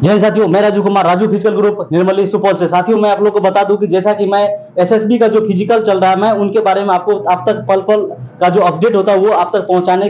जय साथियों, मैं राजू कुमार, राजू फिजिकल ग्रुप निर्मली सुपौल से। साथियों, मैं आप लोग को बता दूं कि जैसा कि मैं एसएसबी का जो फिजिकल चल रहा है, मैं उनके बारे में आपको आप तक पल पल का जो अपडेट होता है वो आप तक पहुंचाने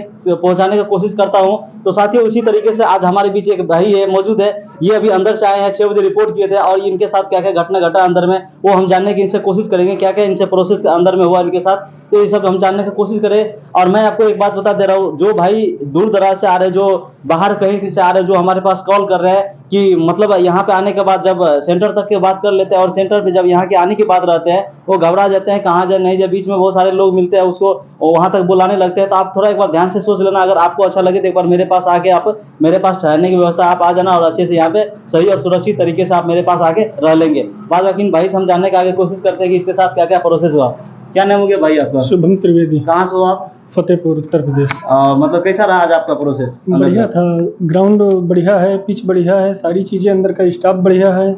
की कोशिश करता हूं। तो साथियों, इसी तरीके से आज हमारे बीच एक भाई है मौजूद है। ये अभी अंदर से आए हैं, 6 बजे रिपोर्ट किए थे, और इनके साथ क्या क्या घटना घटा अंदर में वो हम जानने की इनसे कोशिश करेंगे, क्या क्या इनसे प्रोसेस अंदर में हुआ इनके साथ, तो ये सब हम जानने की कोशिश करें। और मैं आपको एक बात बता दे रहा हूँ, जो भाई दूर दराज से आ रहे, जो बाहर कहीं से आ रहे, जो हमारे पास कॉल कर रहे हैं कि मतलब यहाँ पे आने के बाद जब सेंटर तक की बात कर लेते हैं और सेंटर पे जब यहाँ के आने की बात रहते हैं, वो घबरा जाते हैं, कहाँ जाए नहीं जाए। बीच में बहुत सारे लोग मिलते हैं, उसको वहां तक बुलाने लगते हैं। तो आप थोड़ा एक बार ध्यान से सोच लेना, अगर आपको अच्छा लगे तो एक बार मेरे पास आके आप मेरे पास ठहरने की व्यवस्था आप आ जाना, और अच्छे से यहाँ पे सही और सुरक्षित तरीके से आप मेरे पास आके रह लेंगे। बाद बाकी भाई हम जानने का आगे कोशिश करते हैं कि इसके साथ क्या क्या प्रोसेस हुआ। क्या नाम हो गया भाई आपका? शुभम त्रिवेदी। कहाँ से हो आप? फतेहपुर, उत्तर प्रदेश। मतलब कैसा रहा आज आपका प्रोसेस? बढ़िया था, ग्राउंड बढ़िया है, पिच बढ़िया है, सारी चीजें अंदर का स्टाफ बढ़िया है,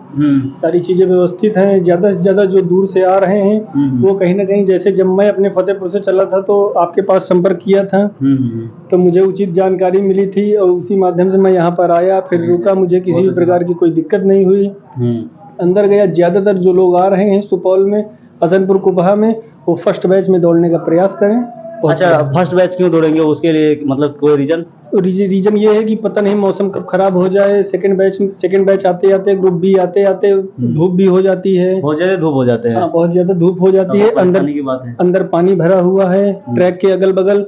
सारी चीजें व्यवस्थित हैं। ज्यादा से ज्यादा जो दूर से आ रहे हैं वो कहीं ना कहीं, जैसे जब मैं अपने फतेहपुर से चला था तो आपके पास संपर्क किया था, तो मुझे उचित जानकारी मिली थी और उसी माध्यम से मैं यहाँ पर आया, फिर रुका। मुझे किसी भी प्रकार की कोई दिक्कत नहीं हुई। अंदर गया, ज्यादातर जो लोग आ रहे हैं सुपौल में, हसनपुर कुपहा में, वो फर्स्ट बैच में दौड़ने का प्रयास करें। अच्छा, फर्स्ट बैच क्यों दौड़ेंगे? उसके लिए मतलब कोई रीजन ये है कि पता नहीं मौसम कब खराब हो जाए। सेकंड बैच आते आते, ग्रुप बी आते आते धूप भी हो जाती है, धूप हो जाते हैं। हाँ, बहुत ज्यादा धूप हो जाती है। अंदर पानी भरा हुआ है ट्रैक के अगल बगल,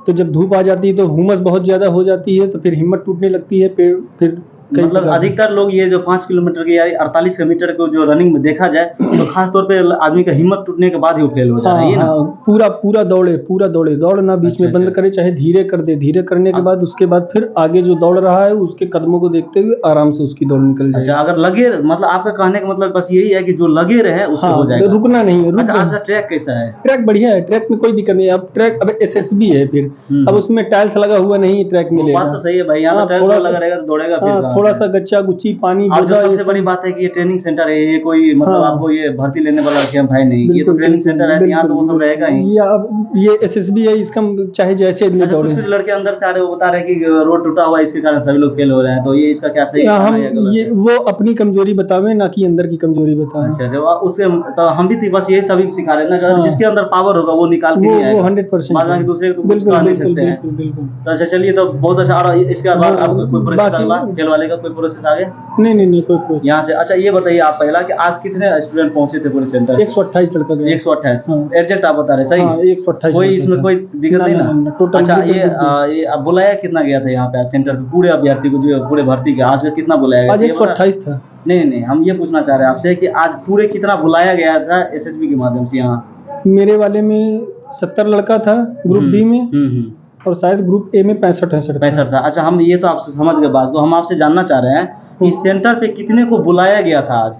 तो जब धूप आ जाती है तो हुमस बहुत ज्यादा हो जाती है, तो फिर हिम्मत टूटने लगती है। फिर मतलब अधिकतर लोग ये जो 5 किलोमीटर की या 48 किलोमीटर को जो रनिंग में देखा जाए तो खास तौर पे आदमी का हिम्मत टूटने के बाद ही फेल हो जा रही है ना। पूरा दौड़े दौड़ना बीच में बंद करे, चाहे धीरे कर दे। धीरे करने के बाद उसके बाद फिर आगे जो दौड़ रहा है उसके कदमों को देखते हुए आराम से उसकी दौड़ निकल जाए। अच्छा, अगर लगे, मतलब आपका कहने का मतलब बस यही है कि जो लगे रहे उससे हो जाएगा, रुकना नहीं है। अच्छा, ट्रैक कैसा है? ट्रैक बढ़िया है, ट्रैक में कोई दिक्कत नहीं है। अब ट्रैक अब एसएसबी है, फिर अब उसमें टाइल्स लगा हुआ नहीं, ट्रैक मिलेगा। बात तो सही है भाई, यहाँ टाइल्स लगा रहेगा तो दौड़ेगा फिर। थोड़ा सा गच्चा गुच्ची पानी। और जो सबसे बड़ी बात है कि ये ट्रेनिंग सेंटर है, ये कोई मतलब आपको ये भर्ती लेने वाला भाई नहीं, ये तो ट्रेनिंग सेंटर है, यहाँ तो वो सब रहेगा ही। ये एसएसबी है, इसका चाहे जैसे कुछ लड़के अंदर से आ रहे, वो बता रहे कि रोड टूटा हुआ है, इसके कारण सभी लोग फेल हो रहे हैं, तो ये इसका क्या सही है? ये वो अपनी कमजोरी बतावे, ना कि अंदर की कमजोरी बतावे। अच्छा, उसके तो हम भी बस यही सभी सिखा रहे हैं ना, जिसके अंदर पावर होगा वो निकाल के नहीं आएगा, 100%। दूसरे को कुछ कह नहीं सकते हैं। तो अच्छा, चलिए, तो बहुत अच्छा। और इसके बाद आपको कोई प्रोसेस खेल वाले का कोई प्रोसेस आगे? नहीं कोई प्रोसेस यहाँ से। अच्छा, ये बताइए आप पहला कि आज कितने स्टूडेंट पहुंचे थे पूरे सेंटर? 128 लड़का गया। 128 एग्जैक्ट आप बता रहे? सही, 128। कोई इसमें कोई दिक्कत नहीं ना? अच्छा, ये अब बुलाया कितना गया था यहाँ पे सेंटर पे पूरे अभ्यर्थी को, जो पूरे भर्ती के आज कितना बुलाया गया? आज 128 था। नहीं, हम ये पूछना चाह रहे हैं आपसे कि आज पूरे कितना बुलाया गया था एसएसबी के माध्यम से यहाँ? मेरे वाले में 70 लड़का था, ग्रुप बी में, और शायद ग्रुप ए में 65 था। अच्छा, हम ये तो आपसे समझ गए बात, तो हम आपसे जानना चाह रहे हैं इस सेंटर पे कितने को बुलाया गया था आज?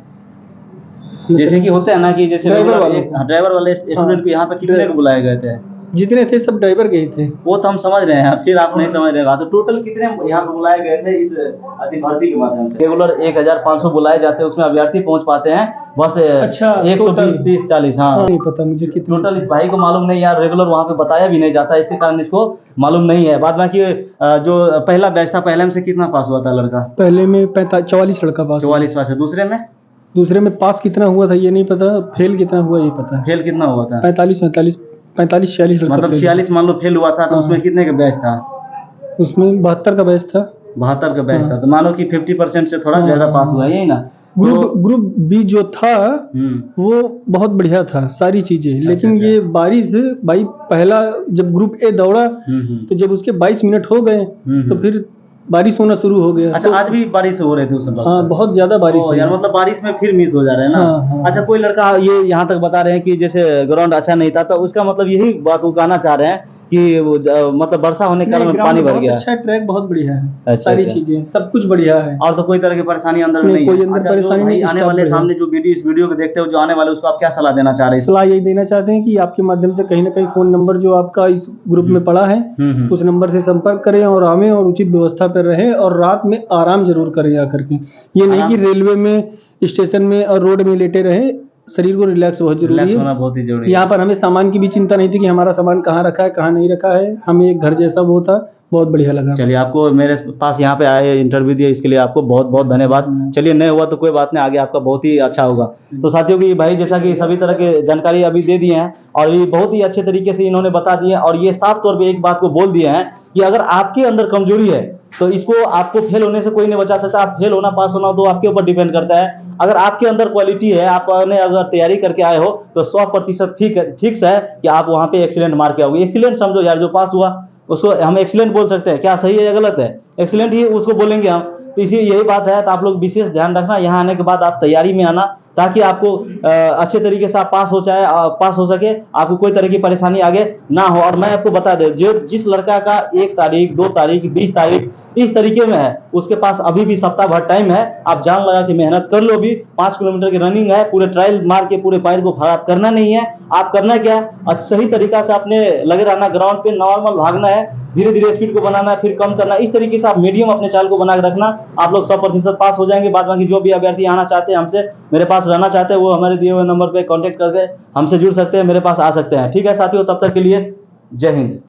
जैसे कि होता है ना कि जैसे ड्राइवर वाले स्टूडेंट को यहाँ पे कितने को बुलाए गए थे? जितने थे सब ड्राइवर गए थे। वो तो हम समझ रहे हैं, फिर आप नहीं समझ रहे। तो टोटल कितने यहाँ पे बुलाए गए थे इस भर्ती के माध्यम से? रेगुलर 1500 बुलाए जाते हैं, उसमें अभ्यर्थी पहुँच पाते हैं बस 120, 30, 40। हाँ, नहीं पता मुझे कितना टोटल इस भाई को मालूम नहीं यार, रेगुलर वहाँ पे बताया भी नहीं जाता, इसी कारण इसको मालूम नहीं है। बाद बाकी जो पहला बैच था, पहले में से कितना पास हुआ था लड़का? पहले में 44 लड़का पास। 44 पास है। दूसरे में पास कितना हुआ था ये नहीं पता, फेल कितना हुआ ये पता है। फेल कितना हुआ था? 45, 46 मतलब 46 मान लो फेल हुआ था, तो उसमें कितने का बैच था? उसमें 72 का बैच था। 72 का बैच था, तो मान लो कि 50% से थोड़ा ज्यादा पास हुआ, यही ना? ग्रुप बी जो था वो बहुत बढ़िया था, सारी चीजें। लेकिन ये बारिश भाई, पहला जब ग्रुप ए दौड़ा तो जब उसके 22 मिनट हो गए तो फिर बारिश होना शुरू हो गया। अच्छा, आज भी बारिश हो रहे थे उस समय? हाँ, बहुत ज्यादा बारिश यार, मतलब बारिश में फिर मिस हो जा रहे हैं ना। हाँ। अच्छा, कोई लड़का ये यहाँ तक बता रहे हैं कि जैसे ग्राउंड अच्छा नहीं था, तो उसका मतलब यही बात वो कहना चाह रहे हैं कि वो मतलब वर्षा होने के कारण पानी भर गया। अच्छा, ट्रैक बहुत बढ़िया है, सारी चीजें सब कुछ बढ़िया है, और तो कोई तरह की परेशानी अंदर में नहीं है? कोई परेशानी नहीं। आने वाले सामने जो इस वीडियो को देखते हो, जो आने वाले, उसको आप क्या सलाह देना चाह रहे हैं? सलाह यही देना चाहते हैं कि आपके माध्यम से कहीं ना कहीं फोन नंबर जो आपका इस ग्रुप में पड़ा है उस नंबर से संपर्क करें और आवें, और उचित व्यवस्था पर रहें, और रात में आराम जरूर करें आकर के। ये नहीं कि रेलवे में, स्टेशन में और रोड में लेटे रहे। शरीर को रिलैक्स बहुत जरूरी है, होना बहुत ही जरूरी है। यहाँ पर हमें सामान की भी चिंता नहीं थी कि हमारा सामान कहाँ रखा है, कहाँ नहीं रखा है। हमें एक घर जैसा वो था, बहुत बढ़िया लगा। चलिए, आपको मेरे पास यहाँ पे आए, इंटरव्यू दिए, इसके लिए आपको बहुत बहुत धन्यवाद। चलिए, नहीं हुआ तो कोई बात नहीं, आगे आपका बहुत ही अच्छा होगा। तो साथियों की भाई जैसा कि सभी तरह के जानकारी अभी दे दिए हैं और ये बहुत ही अच्छे तरीके से इन्होंने बता दिए और ये साफ तौर पे एक बात को बोल दिए हैं कि अगर आपके अंदर कमजोरी है तो इसको आपको फेल होने से कोई नहीं बचा सकता। आप फेल होना पास होना तो आपके ऊपर डिपेंड करता है। अगर आपके अंदर क्वालिटी है, आपने अगर तैयारी करके आए हो तो 100% फिक्स है कि आप वहाँ पे एक्सीलेंट मार के आओगे। एक्सीलेंट समझो यार, जो पास हुआ उसको हम एक्सीलेंट बोल सकते हैं। क्या सही है या गलत है? एक्सीलेंट ही उसको बोलेंगे हम। तो इसी यही बात है। तो आप लोग विशेष ध्यान रखना, यहाँ आने के बाद आप तैयारी में आना ताकि आपको अच्छे तरीके से आप पास हो सके, आपको कोई तरह की परेशानी आगे ना हो। और मैं आपको बता दें, जो जिस लड़का का 1 तारीख 2 तारीख 20 तारीख इस तरीके में है, उसके पास अभी भी सप्ताह भर टाइम है। आप जान लगा के मेहनत कर लो। भी 5 किलोमीटर की रनिंग है, पूरे ट्रायल मार के पूरे पैर को खराब करना नहीं है। आप करना क्या, सही तरीका से आपने लगे रहना, ग्राउंड पे नॉर्मल भागना है, धीरे धीरे स्पीड को बनाना है, फिर कम करना। इस तरीके से आप मीडियम अपने चाल को बना के रखना, आप लोग 100% पास हो जाएंगे। बाद बाकी जो भी अभ्यर्थी आना चाहते हैं, हमसे मेरे पास रहना चाहते हैं, वो हमारे दिए हुए नंबर पे कांटेक्ट करके हमसे जुड़ सकते हैं, मेरे पास आ सकते हैं। ठीक है साथियों, तब तक के लिए जय हिंद।